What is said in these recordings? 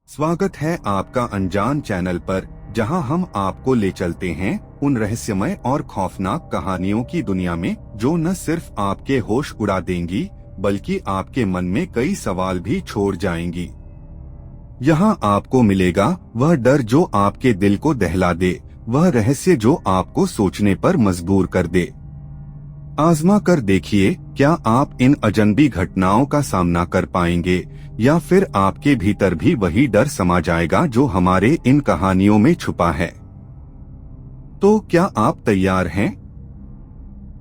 स्वागत है आपका अनजान चैनल पर, जहां हम आपको ले चलते हैं उन रहस्यमय और खौफनाक कहानियों की दुनिया में जो न सिर्फ आपके होश उड़ा देंगी बल्कि आपके मन में कई सवाल भी छोड़ जाएंगी। यहाँ आपको मिलेगा वह डर जो आपके दिल को दहला दे, वह रहस्य जो आपको सोचने पर मजबूर कर दे। आजमा कर देखिए, क्या आप इन अजनबी घटनाओं का सामना कर पाएंगे या फिर आपके भीतर भी वही डर समा जाएगा जो हमारे इन कहानियों में छुपा है। तो क्या आप तैयार हैं?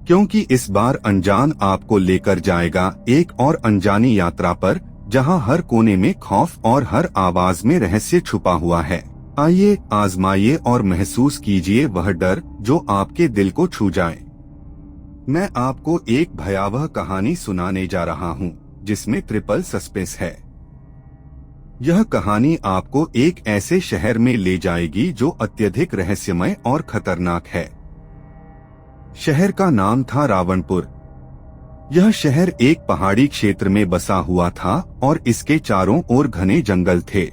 क्योंकि इस बार अनजान आपको लेकर जाएगा एक और अनजानी यात्रा पर, जहां हर कोने में खौफ और हर आवाज में रहस्य छुपा हुआ है। आइए आजमाइए और महसूस कीजिए वह डर जो आपके दिल को छू जाए। मैं आपको एक भयावह कहानी सुनाने जा रहा हूं, जिसमें ट्रिपल सस्पेंस है। यह कहानी आपको एक ऐसे शहर में ले जाएगी जो अत्यधिक रहस्यमय और खतरनाक है। शहर का नाम था रावणपुर। यह शहर एक पहाड़ी क्षेत्र में बसा हुआ था और इसके चारों ओर घने जंगल थे।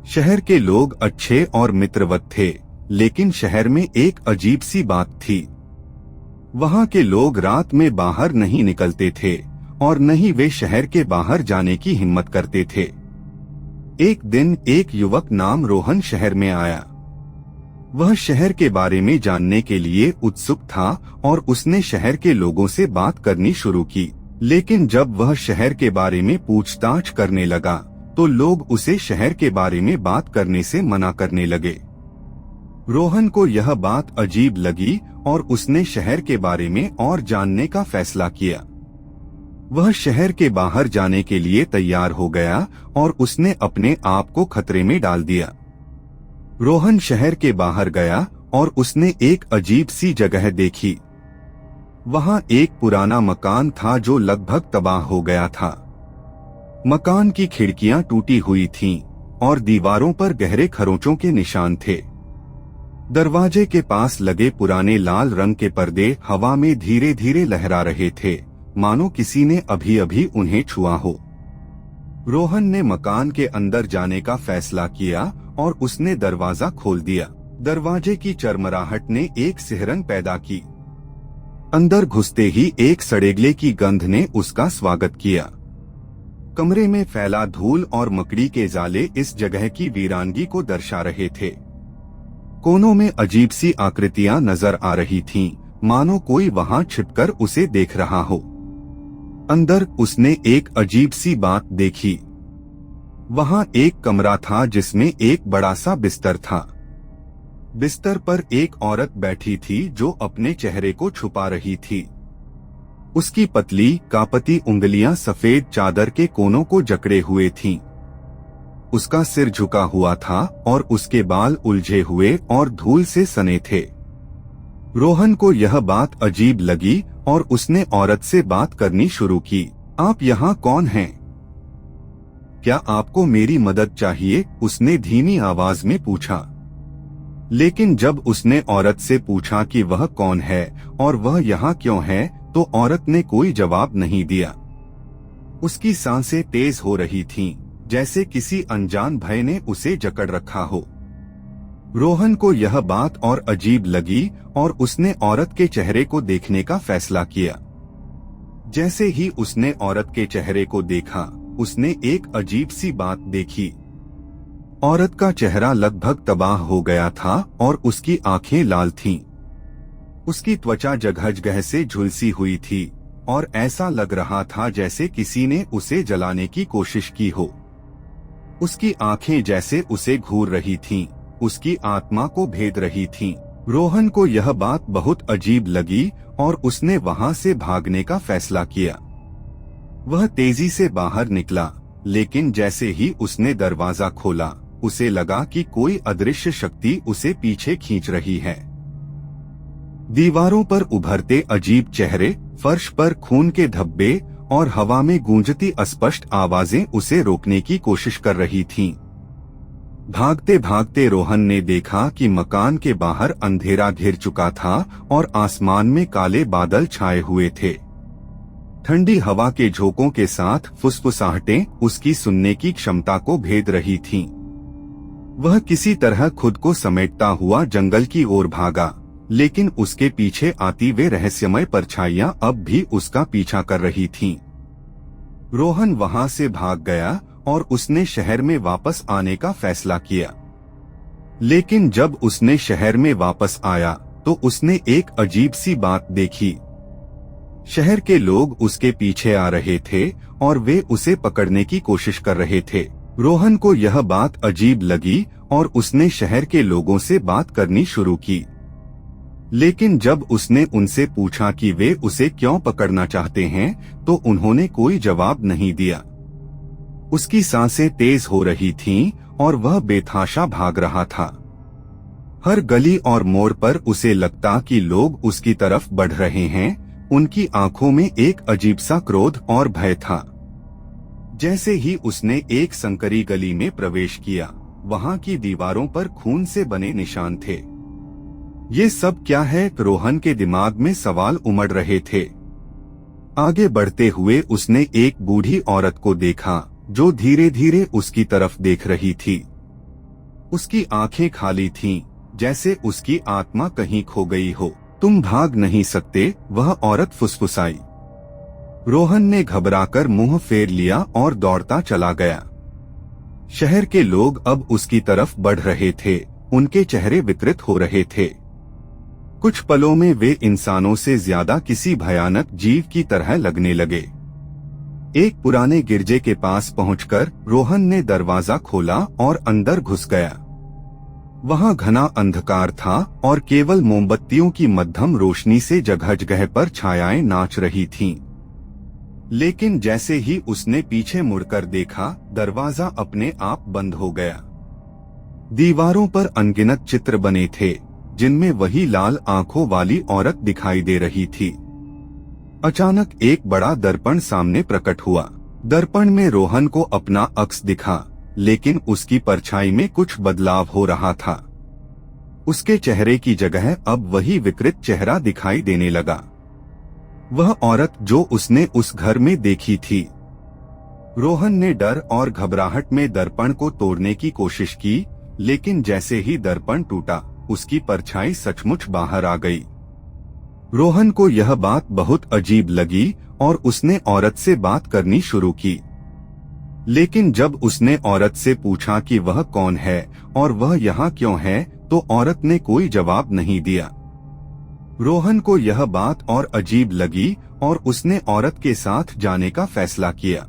शहर के लोग अच्छे और मित्रवत थे, लेकिन शहर में एक अजीब सी बात थी। वहाँ के लोग रात में बाहर नहीं निकलते थे और न ही वे शहर के बाहर जाने की हिम्मत करते थे। एक दिन एक युवक नाम रोहन शहर में आया। वह शहर के बारे में जानने के लिए उत्सुक था और उसने शहर के लोगों से बात करनी शुरू की। लेकिन जब वह शहर के बारे में पूछताछ करने लगा तो लोग उसे शहर के बारे में बात करने से मना करने लगे। रोहन को यह बात अजीब लगी और उसने शहर के बारे में और जानने का फैसला किया। वह शहर के बाहर जाने के लिए तैयार हो गया और उसने अपने आप को खतरे में डाल दिया। रोहन शहर के बाहर गया और उसने एक अजीब सी जगह देखी। वहां एक पुराना मकान था जो लगभग तबाह हो गया था। मकान की खिड़कियां टूटी हुई थीं और दीवारों पर गहरे खरोंचों के निशान थे। दरवाजे के पास लगे पुराने लाल रंग के पर्दे हवा में धीरे धीरे लहरा रहे थे, मानो किसी ने अभी अभी उन्हें छुआ हो। रोहन ने मकान के अंदर जाने का फैसला किया और उसने दरवाजा खोल दिया। दरवाजे की चरमराहट ने एक सिहरन पैदा की। अंदर घुसते ही एक सड़ेगले की गंध ने उसका स्वागत किया। कमरे में फैला धूल और मकड़ी के जाले इस जगह की वीरानगी को दर्शा रहे थे। कोनों में अजीब सी आकृतियां नजर आ रही थीं, मानो कोई वहां छिपकर उसे देख रहा हो। अंदर उसने एक अजीब सी बात देखी। वहां एक कमरा था जिसमें एक बड़ा सा बिस्तर था। बिस्तर पर एक औरत बैठी थी जो अपने चेहरे को छुपा रही थी। उसकी पतली कापती उंगलियां सफेद चादर के कोनों को जकड़े हुए थीं। उसका सिर झुका हुआ था और उसके बाल उलझे हुए और धूल से सने थे। रोहन को यह बात अजीब लगी और उसने औरत से बात करनी शुरू की। आप यहाँ कौन हैं? क्या आपको मेरी मदद चाहिए? उसने धीमी आवाज में पूछा। लेकिन जब उसने औरत से पूछा कि वह कौन है और वह यहाँ क्यों है, तो औरत ने कोई जवाब नहीं दिया। उसकी सांसें तेज हो रही थीं, जैसे किसी अनजान भय ने उसे जकड़ रखा हो। रोहन को यह बात और अजीब लगी और उसने औरत के चेहरे को देखने का फैसला किया। जैसे ही उसने औरत के चेहरे को देखा, उसने एक अजीब सी बात देखी। औरत का चेहरा लगभग तबाह हो गया था और उसकी आंखें लाल थीं। उसकी त्वचा जगह से झुलसी हुई थी और ऐसा लग रहा था जैसे किसी ने उसे जलाने की कोशिश की हो। उसकी आंखें जैसे उसे घूर रही थीं, उसकी आत्मा को भेद रही थीं। रोहन को यह बात बहुत अजीब लगी और उसने वहां से भागने का फैसला किया। वह तेजी से बाहर निकला, लेकिन जैसे ही उसने दरवाजा खोला, उसे लगा कि कोई अदृश्य शक्ति उसे पीछे खींच रही है। दीवारों पर उभरते अजीब चेहरे, फर्श पर खून के धब्बे और हवा में गूंजती अस्पष्ट आवाजें उसे रोकने की कोशिश कर रही थीं। भागते भागते रोहन ने देखा कि मकान के बाहर अंधेरा घिर चुका था और आसमान में काले बादल छाए हुए थे। ठंडी हवा के झोंकों के साथ फुसफुसाहटें उसकी सुनने की क्षमता को भेद रही थीं। वह किसी तरह खुद को समेटता हुआ जंगल की ओर भागा, लेकिन उसके पीछे आती वे रहस्यमय परछाइयां अब भी उसका पीछा कर रही थीं। रोहन वहां से भाग गया और उसने शहर में वापस आने का फैसला किया। लेकिन जब उसने शहर में वापस आया तो उसने एक अजीब सी बात देखी। शहर के लोग उसके पीछे आ रहे थे और वे उसे पकड़ने की कोशिश कर रहे थे। रोहन को यह बात अजीब लगी और उसने शहर के लोगों से बात करनी शुरू की। लेकिन जब उसने उनसे पूछा कि वे उसे क्यों पकड़ना चाहते हैं, तो उन्होंने कोई जवाब नहीं दिया। उसकी सांसें तेज हो रही थीं और वह बेतहाशा भाग रहा था। हर गली और मोड़ पर उसे लगता कि लोग उसकी तरफ बढ़ रहे हैं। उनकी आंखों में एक अजीब सा क्रोध और भय था। जैसे ही उसने एक संकरी गली में प्रवेश किया, वहां की दीवारों पर खून से बने निशान थे। ये सब क्या है? रोहन के दिमाग में सवाल उमड़ रहे थे। आगे बढ़ते हुए उसने एक बूढ़ी औरत को देखा जो धीरे धीरे उसकी तरफ देख रही थी। उसकी आंखें खाली थीं, जैसे उसकी आत्मा कहीं खो गई हो। तुम भाग नहीं सकते, वह औरत फुसफुसाई। रोहन ने घबराकर मुंह फेर लिया और दौड़ता चला गया। शहर के लोग अब उसकी तरफ बढ़ रहे थे। उनके चेहरे विकृत हो रहे थे। कुछ पलों में वे इंसानों से ज्यादा किसी भयानक जीव की तरह लगने लगे। एक पुराने गिरजे के पास पहुंचकर रोहन ने दरवाजा खोला और अंदर घुस गया। वहां घना अंधकार था और केवल मोमबत्तियों की मध्यम रोशनी से जगह जगह पर छायाएं नाच रही थीं। लेकिन जैसे ही उसने पीछे मुड़कर देखा, दरवाजा अपने आप बंद हो गया। दीवारों पर अनगिनत चित्र बने थे, जिनमें वही लाल आंखों वाली औरत दिखाई दे रही थी। अचानक एक बड़ा दर्पण सामने प्रकट हुआ। दर्पण में रोहन को अपना अक्स दिखा, लेकिन उसकी परछाई में कुछ बदलाव हो रहा था। उसके चेहरे की जगह अब वही विकृत चेहरा दिखाई देने लगा। वह औरत जो उसने उस घर में देखी थी। रोहन ने डर और घबराहट में दर्पण को तोड़ने की कोशिश की, लेकिन जैसे ही दर्पण टूटा, उसकी परछाई सचमुच बाहर आ गई। रोहन को यह बात बहुत अजीब लगी और उसने औरत से बात करनी शुरू की। लेकिन जब उसने औरत से पूछा कि वह कौन है और वह यहाँ क्यों है, तो औरत ने कोई जवाब नहीं दिया। रोहन को यह बात और अजीब लगी और उसने औरत के साथ जाने का फैसला किया।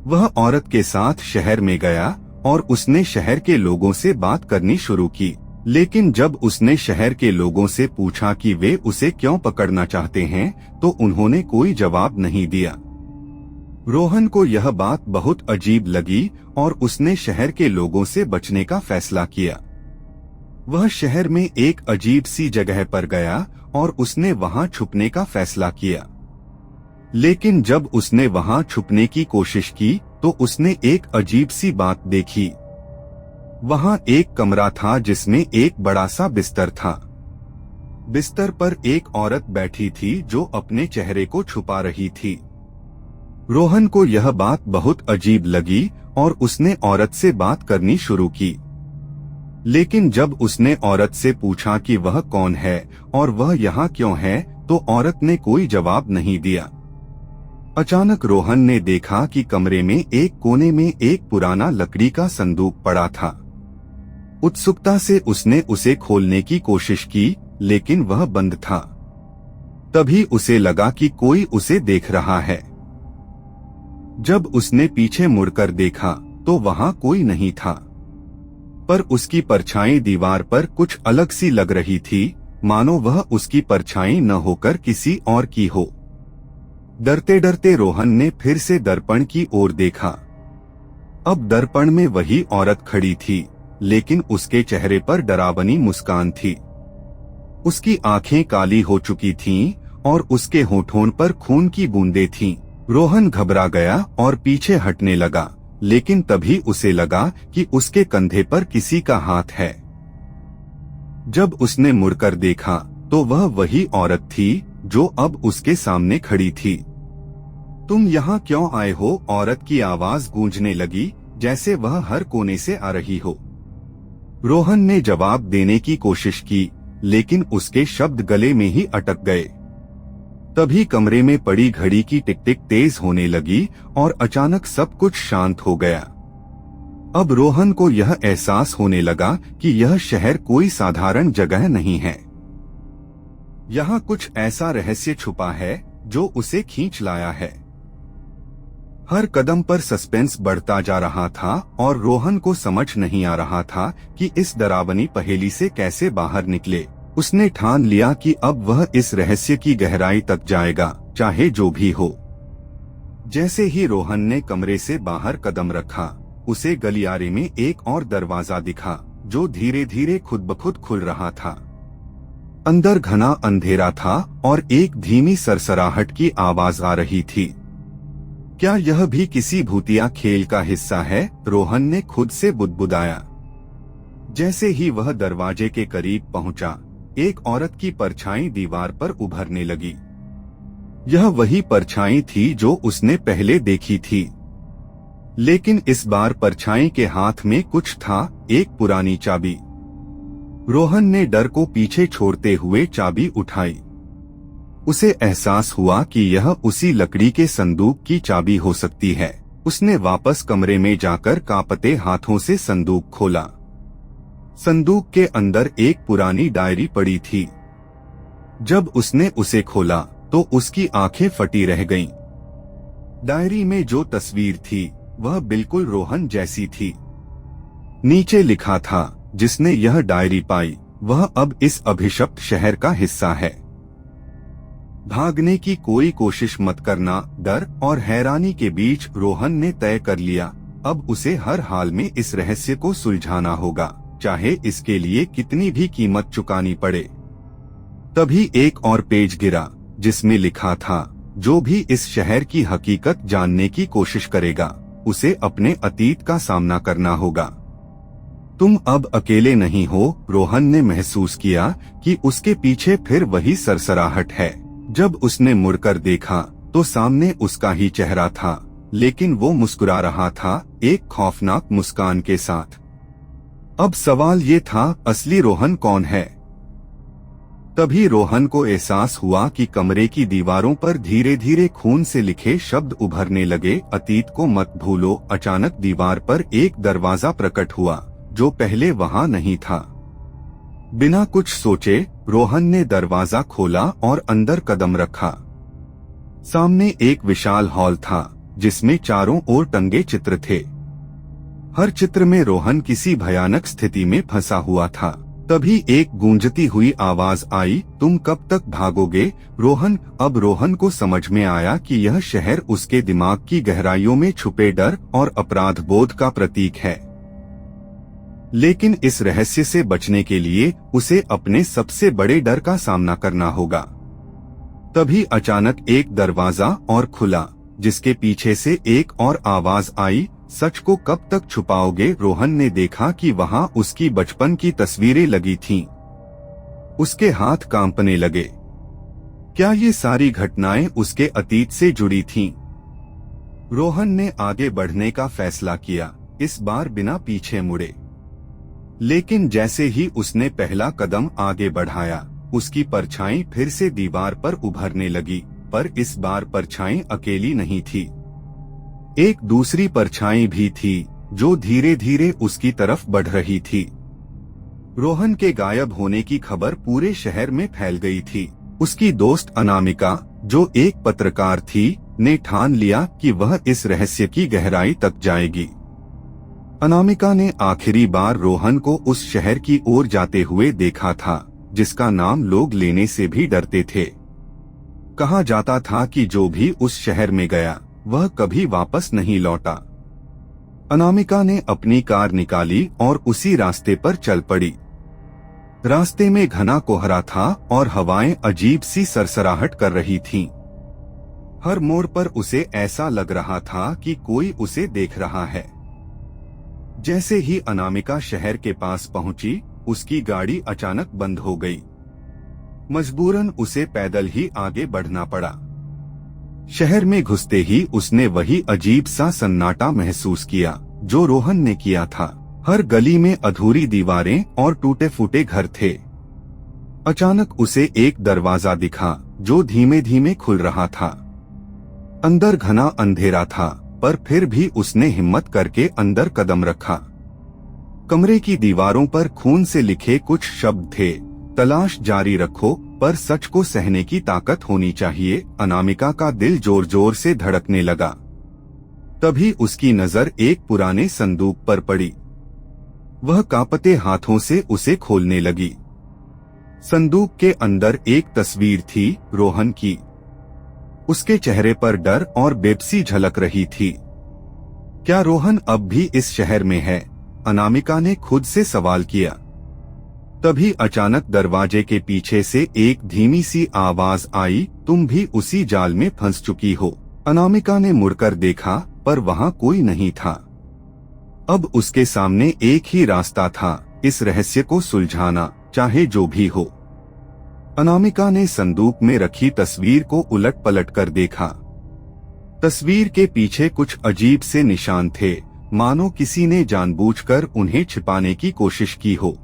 वह औरत के साथ शहर में गया और उसने शहर के लोगों से बात करनी शुरू की। लेकिन जब उसने शहर के लोगों से पूछा कि वे उसे क्यों पकड़ना चाहते हैं, तो उन्होंने कोई जवाब नहीं दिया। रोहन को यह बात बहुत अजीब लगी और उसने शहर के लोगों से बचने का फैसला किया। वह शहर में एक अजीब सी जगह पर गया और उसने वहां छुपने का फैसला किया। लेकिन जब उसने वहां छुपने की कोशिश की, तो उसने एक अजीब सी बात देखी। वहां एक कमरा था जिसमें एक बड़ा सा बिस्तर था। बिस्तर पर एक औरत बैठी थी जो अपने चेहरे को छुपा रही थी। रोहन को यह बात बहुत अजीब लगी और उसने औरत से बात करनी शुरू की। लेकिन जब उसने औरत से पूछा कि वह कौन है और वह यहाँ क्यों है, तो औरत ने कोई जवाब नहीं दिया। अचानक रोहन ने देखा कि कमरे में एक कोने में एक पुराना लकड़ी का संदूक पड़ा था। उत्सुकता से उसने उसे खोलने की कोशिश की, लेकिन वह बंद था। तभी उसे लगा कि कोई उसे देख रहा है। जब उसने पीछे मुड़कर देखा, तो वहां कोई नहीं था, पर उसकी परछाई दीवार पर कुछ अलग सी लग रही थी, मानो वह उसकी परछाई न होकर किसी और की हो। डरते डरते रोहन ने फिर से दर्पण की ओर देखा। अब दर्पण में वही औरत खड़ी थी, लेकिन उसके चेहरे पर डरावनी मुस्कान थी। उसकी आंखें काली हो चुकी थीं और उसके होठों पर खून की बूंदें थीं। रोहन घबरा गया और पीछे हटने लगा, लेकिन तभी उसे लगा कि उसके कंधे पर किसी का हाथ है। जब उसने मुड़कर देखा, तो वह वही औरत थी जो अब उसके सामने खड़ी थी। तुम यहाँ क्यों आए हो? औरत की आवाज गूंजने लगी, जैसे वह हर कोने से आ रही हो। रोहन ने जवाब देने की कोशिश की, लेकिन उसके शब्द गले में ही अटक गए। तभी कमरे में पड़ी घड़ी की टिक टिक तेज होने लगी और अचानक सब कुछ शांत हो गया। अब रोहन को यह एहसास होने लगा कि यह शहर कोई साधारण जगह नहीं है। यहाँ कुछ ऐसा रहस्य छुपा है जो उसे खींच लाया है। हर कदम पर सस्पेंस बढ़ता जा रहा था और रोहन को समझ नहीं आ रहा था कि इस डरावनी पहेली से कैसे बाहर निकले। उसने ठान लिया कि अब वह इस रहस्य की गहराई तक जाएगा, चाहे जो भी हो। जैसे ही रोहन ने कमरे से बाहर कदम रखा, उसे गलियारे में एक और दरवाजा दिखा, जो धीरे धीरे खुद ब खुद खुल रहा था। अंदर घना अंधेरा था और एक धीमी सरसराहट की आवाज आ रही थी। क्या यह भी किसी भूतिया खेल का हिस्सा है? रोहन ने खुद से बुदबुदाया। जैसे ही वह दरवाजे के करीब पहुंचा, एक औरत की परछाई दीवार पर उभरने लगी। यह वही परछाई थी जो उसने पहले देखी थी, लेकिन इस बार परछाई के हाथ में कुछ था, एक पुरानी चाबी। रोहन ने डर को पीछे छोड़ते हुए चाबी उठाई। उसे एहसास हुआ कि यह उसी लकड़ी के संदूक की चाबी हो सकती है। उसने वापस कमरे में जाकर कांपते हाथों से संदूक खोला। संदूक के अंदर एक पुरानी डायरी पड़ी थी। जब उसने उसे खोला तो उसकी आंखें फटी रह गईं। डायरी में जो तस्वीर थी वह बिल्कुल रोहन जैसी थी। नीचे लिखा था, जिसने यह डायरी पाई वह अब इस अभिशप्त शहर का हिस्सा है। भागने की कोई कोशिश मत करना। डर और हैरानी के बीच रोहन ने तय कर लिया, अब उसे हर हाल में इस रहस्य को सुलझाना होगा, चाहे इसके लिए कितनी भी कीमत चुकानी पड़े। तभी एक और पेज गिरा, जिसमें लिखा था, जो भी इस शहर की हकीकत जानने की कोशिश करेगा, उसे अपने अतीत का सामना करना होगा। तुम अब अकेले नहीं हो। रोहन ने महसूस किया कि उसके पीछे फिर वही सरसराहट है। जब उसने मुड़कर देखा तो सामने उसका ही चेहरा था, लेकिन वो मुस्कुरा रहा था, एक खौफनाक मुस्कान के साथ। अब सवाल ये था, असली रोहन कौन है? तभी रोहन को एहसास हुआ कि कमरे की दीवारों पर धीरे धीरे खून से लिखे शब्द उभरने लगे, अतीत को मत भूलो। अचानक दीवार पर एक दरवाजा प्रकट हुआ, जो पहले वहां नहीं था। बिना कुछ सोचे रोहन ने दरवाजा खोला और अंदर कदम रखा। सामने एक विशाल हॉल था, जिसमें चारों ओर टंगे चित्र थे। हर चित्र में रोहन किसी भयानक स्थिति में फंसा हुआ था। तभी एक गूंजती हुई आवाज आई, तुम कब तक भागोगे रोहन? अब रोहन को समझ में आया कि यह शहर उसके दिमाग की गहराइयों में छुपे डर और अपराध बोध का प्रतीक है। लेकिन इस रहस्य से बचने के लिए उसे अपने सबसे बड़े डर का सामना करना होगा। तभी अचानक एक दरवाजा और खुला, जिसके पीछे से एक और आवाज आई, सच को कब तक छुपाओगे? रोहन ने देखा कि वहां उसकी बचपन की तस्वीरें लगी थीं। उसके हाथ कांपने लगे। क्या ये सारी घटनाएं उसके अतीत से जुड़ी थीं? रोहन ने आगे बढ़ने का फैसला किया, इस बार बिना पीछे मुड़े। लेकिन जैसे ही उसने पहला कदम आगे बढ़ाया, उसकी परछाई फिर से दीवार पर उभरने लगी, पर इस बार परछाई अकेली नहीं थी। एक दूसरी परछाई भी थी, जो धीरे धीरे उसकी तरफ बढ़ रही थी। रोहन के गायब होने की खबर पूरे शहर में फैल गई थी। उसकी दोस्त अनामिका, जो एक पत्रकार थी, ने ठान लिया कि वह इस रहस्य की गहराई तक जाएगी। अनामिका ने आखिरी बार रोहन को उस शहर की ओर जाते हुए देखा था, जिसका नाम लोग लेने से भी डरते थे। कहा जाता था कि जो भी उस शहर में गया, वह कभी वापस नहीं लौटा। अनामिका ने अपनी कार निकाली और उसी रास्ते पर चल पड़ी। रास्ते में घना कोहरा था और हवाएं अजीब सी सरसराहट कर रही थीं। हर मोड़ पर उसे ऐसा लग रहा था कि कोई उसे देख रहा है। जैसे ही अनामिका शहर के पास पहुंची, उसकी गाड़ी अचानक बंद हो गई। मजबूरन उसे पैदल ही आगे बढ़ना पड़ा। शहर में घुसते ही उसने वही अजीब सा सन्नाटा महसूस किया जो रोहन ने किया था। हर गली में अधूरी दीवारें और टूटे फूटे घर थे। अचानक उसे एक दरवाजा दिखा जो धीमे धीमे खुल रहा था। अंदर घना अंधेरा था, पर फिर भी उसने हिम्मत करके अंदर कदम रखा। कमरे की दीवारों पर खून से लिखे कुछ शब्द थे, तलाश जारी रखो, पर सच को सहने की ताकत होनी चाहिए। अनामिका का दिल जोर जोर से धड़कने लगा। तभी उसकी नजर एक पुराने संदूक पर पड़ी। वह कांपते हाथों से उसे खोलने लगी। संदूक के अंदर एक तस्वीर थी, रोहन की। उसके चेहरे पर डर और बेबसी झलक रही थी। क्या रोहन अब भी इस शहर में है? अनामिका ने खुद से सवाल किया। तभी अचानक दरवाजे के पीछे से एक धीमी सी आवाज आई, तुम भी उसी जाल में फंस चुकी हो। अनामिका ने मुड़कर देखा, पर वहां कोई नहीं था। अब उसके सामने एक ही रास्ता था, इस रहस्य को सुलझाना, चाहे जो भी हो। अनामिका ने संदूक में रखी तस्वीर को उलट पलट कर देखा। तस्वीर के पीछे कुछ अजीब से निशान थे, मानो किसी ने जानबूझकर उन्हें छिपाने की कोशिश की हो।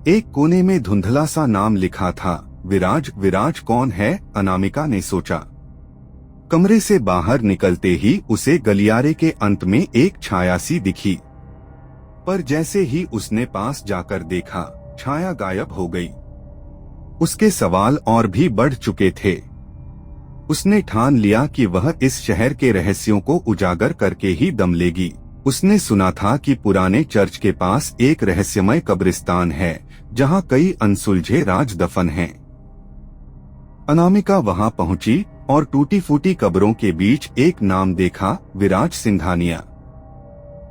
एक कोने में धुंधला सा नाम लिखा था, विराज। विराज कौन है? अनामिका ने सोचा। कमरे से बाहर निकलते ही उसे गलियारे के अंत में एक छाया सी दिखी, पर जैसे ही उसने पास जाकर देखा, छाया गायब हो गई। उसके सवाल और भी बढ़ चुके थे। उसने ठान लिया कि वह इस शहर के रहस्यों को उजागर करके ही दम लेगी। उसने सुना था कि पुराने चर्च के पास एक रहस्यमय कब्रिस्तान है, जहां कई अनसुलझे राज दफन हैं। अनामिका वहां पहुंची और टूटी फूटी कब्रों के बीच एक नाम देखा, विराज सिंघानिया।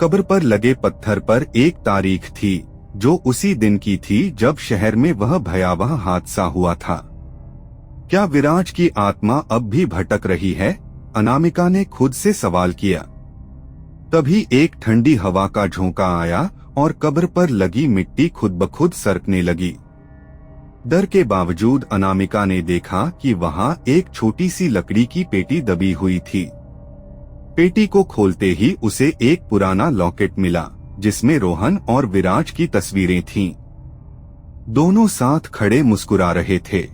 कब्र पर लगे पत्थर पर एक तारीख थी, जो उसी दिन की थी जब शहर में वह भयावह हादसा हुआ था। क्या विराज की आत्मा अब भी भटक रही है? अनामिका ने खुद से सवाल किया। तभी एक ठंडी हवा का झोंका आया और कब्र पर लगी मिट्टी खुद ब खुद सरकने लगी। डर के बावजूद अनामिका ने देखा कि वहां एक छोटी सी लकड़ी की पेटी दबी हुई थी। पेटी को खोलते ही उसे एक पुराना लॉकेट मिला, जिसमें रोहन और विराज की तस्वीरें थीं। दोनों साथ खड़े मुस्कुरा रहे थे।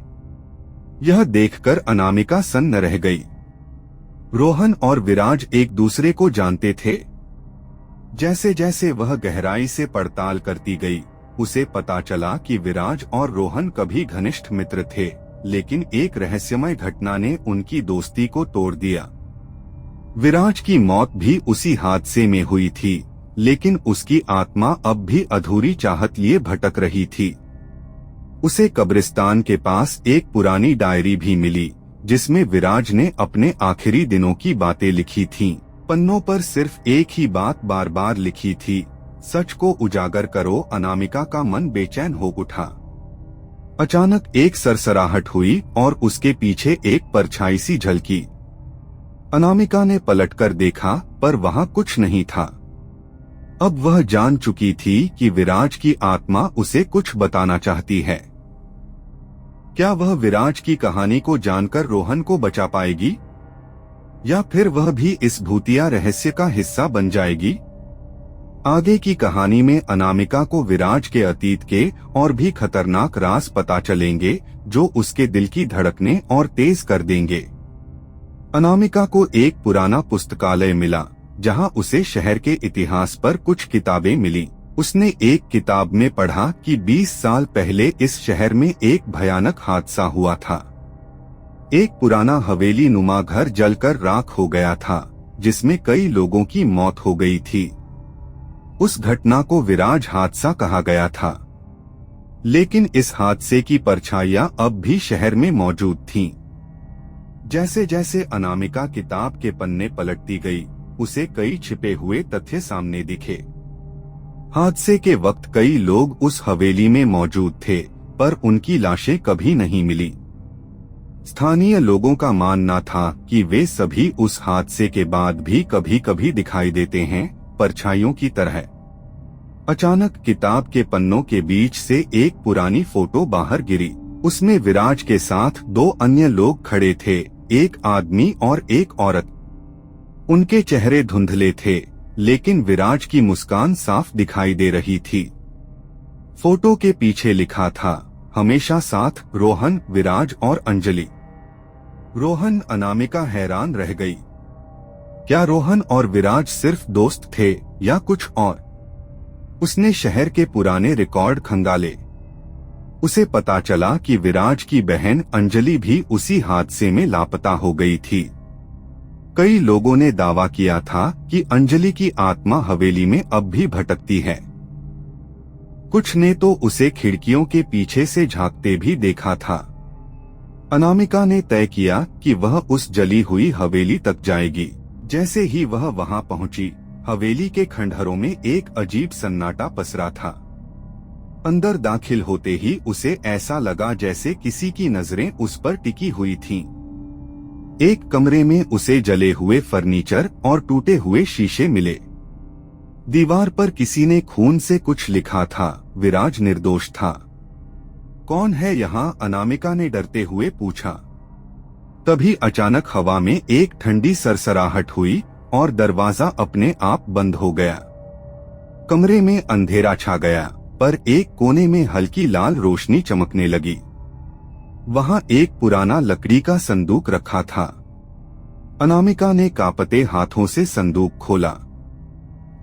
यह देखकर अनामिका सन्न रह गई। रोहन और विराज एक दूसरे को जानते थे। जैसे जैसे वह गहराई से पड़ताल करती गई, उसे पता चला कि विराज और रोहन कभी घनिष्ठ मित्र थे, लेकिन एक रहस्यमय घटना ने उनकी दोस्ती को तोड़ दिया। विराज की मौत भी उसी हादसे में हुई थी, लेकिन उसकी आत्मा अब भी अधूरी चाहत लिए भटक रही थी। उसे कब्रिस्तान के पास एक पुरानी डायरी भी मिली, जिसमें विराज ने अपने आखिरी दिनों की बातें लिखी थीं। पन्नों पर सिर्फ एक ही बात बार बार लिखी थी, सच को उजागर करो। अनामिका का मन बेचैन हो उठा। अचानक एक सरसराहट हुई और उसके पीछे एक परछाई सी झलकी। अनामिका ने पलटकर देखा, पर वहां कुछ नहीं था। अब वह जान चुकी थी कि विराज की आत्मा उसे कुछ बताना चाहती है। क्या वह विराज की कहानी को जानकर रोहन को बचा पाएगी, या फिर वह भी इस भूतिया रहस्य का हिस्सा बन जाएगी? आगे की कहानी में अनामिका को विराज के अतीत के और भी खतरनाक राज पता चलेंगे, जो उसके दिल की धड़कनें और तेज कर देंगे। अनामिका को एक पुराना पुस्तकालय मिला, जहां उसे शहर के इतिहास पर कुछ किताबें मिली। उसने एक किताब में पढ़ा कि 20 साल पहले इस शहर में एक भयानक हादसा हुआ था। एक पुराना हवेली नुमा घर जलकर राख हो गया था, जिसमें कई लोगों की मौत हो गई थी। उस घटना को विराज हादसा कहा गया था, लेकिन इस हादसे की परछाइयां अब भी शहर में मौजूद थीं। जैसे जैसे अनामिका किताब के पन्ने पलटती गई, उसे कई छिपे हुए तथ्य सामने दिखे। हादसे के वक्त कई लोग उस हवेली में मौजूद थे, पर उनकी लाशें कभी नहीं मिली। स्थानीय लोगों का मानना था कि वे सभी उस हादसे के बाद भी कभी कभी दिखाई देते हैं, परछाइयों की तरह। अचानक किताब के पन्नों के बीच से एक पुरानी फोटो बाहर गिरी। उसमें विराज के साथ 2 अन्य लोग खड़े थे, एक आदमी और एक औरत। उनके चेहरे धुंधले थे, लेकिन विराज की मुस्कान साफ दिखाई दे रही थी। फोटो के पीछे लिखा था, हमेशा साथ, रोहन, विराज और अंजलि। रोहन अनामिका हैरान रह गई। क्या रोहन और विराज सिर्फ दोस्त थे या कुछ और? उसने शहर के पुराने रिकॉर्ड खंगाले। उसे पता चला कि विराज की बहन अंजलि भी उसी हादसे में लापता हो गई थी। कई लोगों ने दावा किया था कि अंजलि की आत्मा हवेली में अब भी भटकती है। कुछ ने तो उसे खिड़कियों के पीछे से झांकते भी देखा था। अनामिका ने तय किया कि वह उस जली हुई हवेली तक जाएगी। जैसे ही वह वहां पहुंची, हवेली के खंडहरों में एक अजीब सन्नाटा पसरा था। अंदर दाखिल होते ही उसे ऐसा लगा जैसे किसी की नजरें उस पर टिकी हुई थीं। एक कमरे में उसे जले हुए फर्नीचर और टूटे हुए शीशे मिले। दीवार पर किसी ने खून से कुछ लिखा था। विराज निर्दोष था। कौन है यहाँ? अनामिका ने डरते हुए पूछा। तभी अचानक हवा में एक ठंडी सरसराहट हुई और दरवाजा अपने आप बंद हो गया। कमरे में अंधेरा छा गया, पर एक कोने में हल्की लाल रोशनी चमकने लगी। वहां एक पुराना लकड़ी का संदूक रखा था। अनामिका ने कांपते हाथों से संदूक खोला।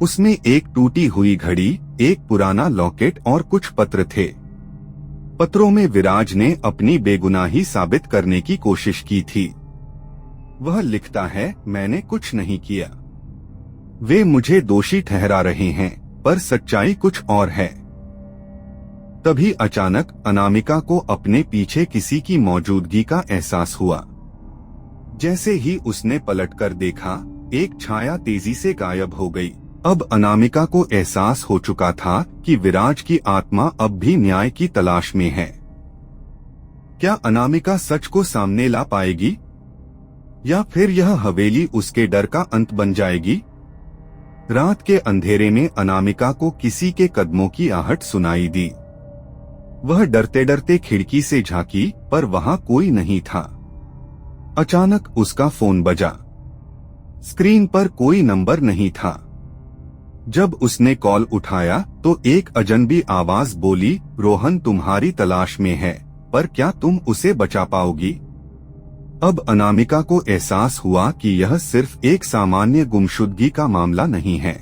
उसमें एक टूटी हुई घड़ी, एक पुराना लॉकेट और कुछ पत्र थे। पत्रों में विराज ने अपनी बेगुनाही साबित करने की कोशिश की थी। वह लिखता है, मैंने कुछ नहीं किया। वे मुझे दोषी ठहरा रहे हैं, पर सच्चाई कुछ और है। तभी अचानक अनामिका को अपने पीछे किसी की मौजूदगी का एहसास हुआ। जैसे ही उसने पलटकर देखा, एक छाया तेजी से गायब हो गई। अब अनामिका को एहसास हो चुका था कि विराज की आत्मा अब भी न्याय की तलाश में है। क्या अनामिका सच को सामने ला पाएगी, या फिर यह हवेली उसके डर का अंत बन जाएगी? रात के अंधेरे में अनामिका को किसी के कदमों की आहट सुनाई दी। वह डरते डरते खिड़की से झांकी, पर वहां कोई नहीं था। अचानक उसका फोन बजा। स्क्रीन पर कोई नंबर नहीं था। जब उसने कॉल उठाया तो एक अजनबी आवाज बोली, रोहन तुम्हारी तलाश में है, पर क्या तुम उसे बचा पाओगी? अब अनामिका को एहसास हुआ कि यह सिर्फ एक सामान्य गुमशुदगी का मामला नहीं है।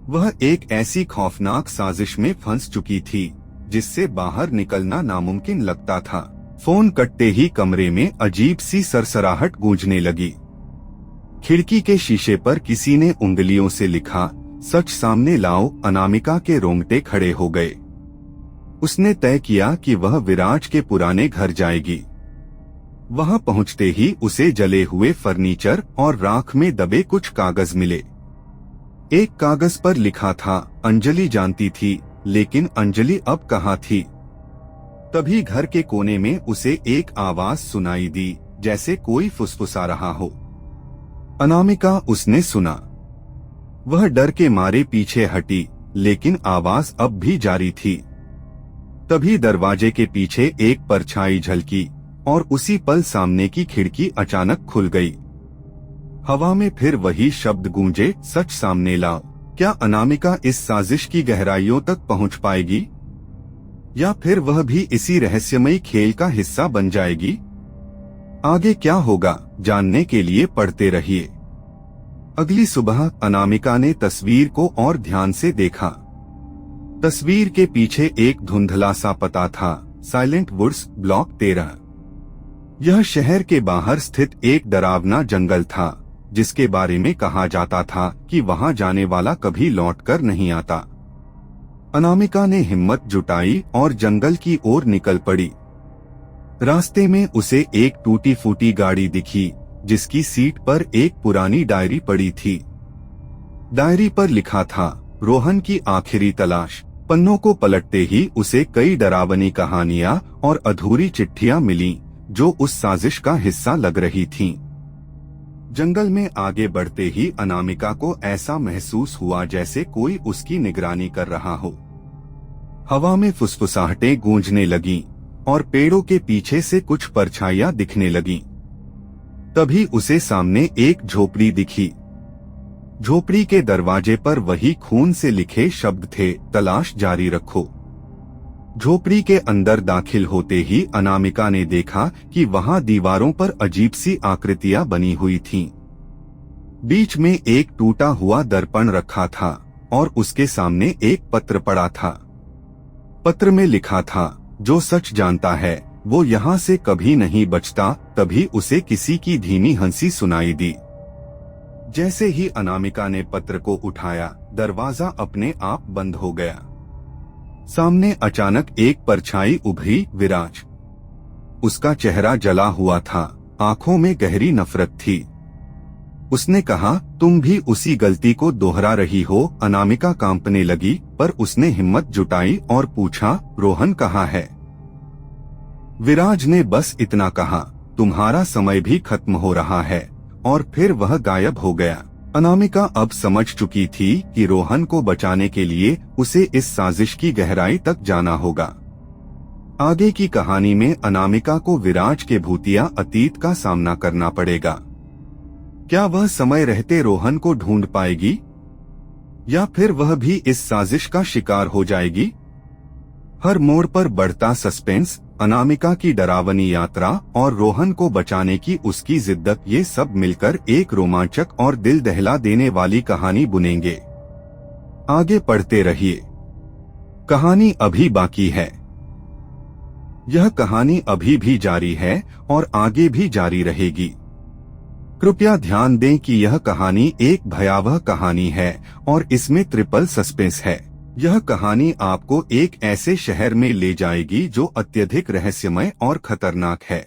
वह एक ऐसी खौफनाक साजिश में फंस चुकी थी जिससे बाहर निकलना नामुमकिन लगता था। फोन कटते ही कमरे में अजीब सी सरसराहट गूंजने लगी। खिड़की के शीशे पर किसी ने उंगलियों से लिखा, सच सामने लाओ। अनामिका के रोंगटे खड़े हो गए। उसने तय किया कि वह विराज के पुराने घर जाएगी। वहां पहुंचते ही उसे जले हुए फर्नीचर और राख में दबे कुछ कागज मिले। एक कागज पर लिखा था, अंजलि जानती थी, लेकिन अंजलि अब कहाँ थी? तभी घर के कोने में उसे एक आवाज सुनाई दी, जैसे कोई फुसफुसा रहा हो। अनामिका उसने सुना। वह डर के मारे पीछे हटी, लेकिन आवाज अब भी जारी थी। तभी दरवाजे के पीछे एक परछाई झलकी और उसी पल सामने की खिड़की अचानक खुल गई। हवा में फिर वही शब्द गूंजे, सच सामने लाओ। क्या अनामिका इस साजिश की गहराइयों तक पहुंच पाएगी, या फिर वह भी इसी रहस्यमयी खेल का हिस्सा बन जाएगी? आगे क्या होगा, जानने के लिए पढ़ते रहिए। अगली सुबह अनामिका ने तस्वीर को और ध्यान से देखा। तस्वीर के पीछे एक धुंधला सा पता था, साइलेंट वुड्स, ब्लॉक 13। यह शहर के बाहर स्थित एक डरावना जंगल था, जिसके बारे में कहा जाता था कि वहां जाने वाला कभी लौटकर नहीं आता। अनामिका ने हिम्मत जुटाई और जंगल की ओर निकल पड़ी। रास्ते में उसे एक टूटी फूटी गाड़ी दिखी, जिसकी सीट पर एक पुरानी डायरी पड़ी थी। डायरी पर लिखा था, रोहन की आखिरी तलाश। पन्नों को पलटते ही उसे कई डरावनी कहानियां और अधूरी चिट्ठियां मिलीं, जो उस साजिश का हिस्सा लग रही थीं। जंगल में आगे बढ़ते ही अनामिका को ऐसा महसूस हुआ जैसे कोई उसकी निगरानी कर रहा हो। हवा में फुसफुसाहटें गूंजने लगीं और पेड़ों के पीछे से कुछ परछाइयां दिखने लगीं। तभी उसे सामने एक झोपड़ी दिखी। झोपड़ी के दरवाजे पर वही खून से लिखे शब्द थे, तलाश जारी रखो। झोपड़ी के अंदर दाखिल होते ही अनामिका ने देखा कि वहां दीवारों पर अजीब सी आकृतियां बनी हुई थीं। बीच में एक टूटा हुआ दर्पण रखा था और उसके सामने एक पत्र पड़ा था। पत्र में लिखा था, जो सच जानता है वो यहाँ से कभी नहीं बचता। तभी उसे किसी की धीमी हंसी सुनाई दी। जैसे ही अनामिका ने पत्र को उठाया, दरवाजा अपने आप बंद हो गया। सामने अचानक एक परछाई उभरी, विराज। उसका चेहरा जला हुआ था, आंखों में गहरी नफरत थी। उसने कहा, तुम भी उसी गलती को दोहरा रही हो। अनामिका कांपने लगी, पर उसने हिम्मत जुटाई और पूछा, रोहन कहाँ है? विराज ने बस इतना कहा, तुम्हारा समय भी खत्म हो रहा है, और फिर वह गायब हो गया। अनामिका अब समझ चुकी थी कि रोहन को बचाने के लिए उसे इस साजिश की गहराई तक जाना होगा। आगे की कहानी में अनामिका को विराज के भूतिया अतीत का सामना करना पड़ेगा। क्या वह समय रहते रोहन को ढूंढ पाएगी, या फिर वह भी इस साजिश का शिकार हो जाएगी? हर मोड़ पर बढ़ता सस्पेंस, अनामिका की डरावनी यात्रा और रोहन को बचाने की उसकी जिद्दत, ये सब मिलकर एक रोमांचक और दिल दहला देने वाली कहानी बुनेंगे। आगे पढ़ते रहिए, कहानी अभी बाकी है। यह कहानी अभी भी जारी है और आगे भी जारी रहेगी। कृपया ध्यान दें कि यह कहानी एक भयावह कहानी है और इसमें ट्रिपल सस्पेंस है। यह कहानी आपको एक ऐसे शहर में ले जाएगी जो अत्यधिक रहस्यमय और खतरनाक है।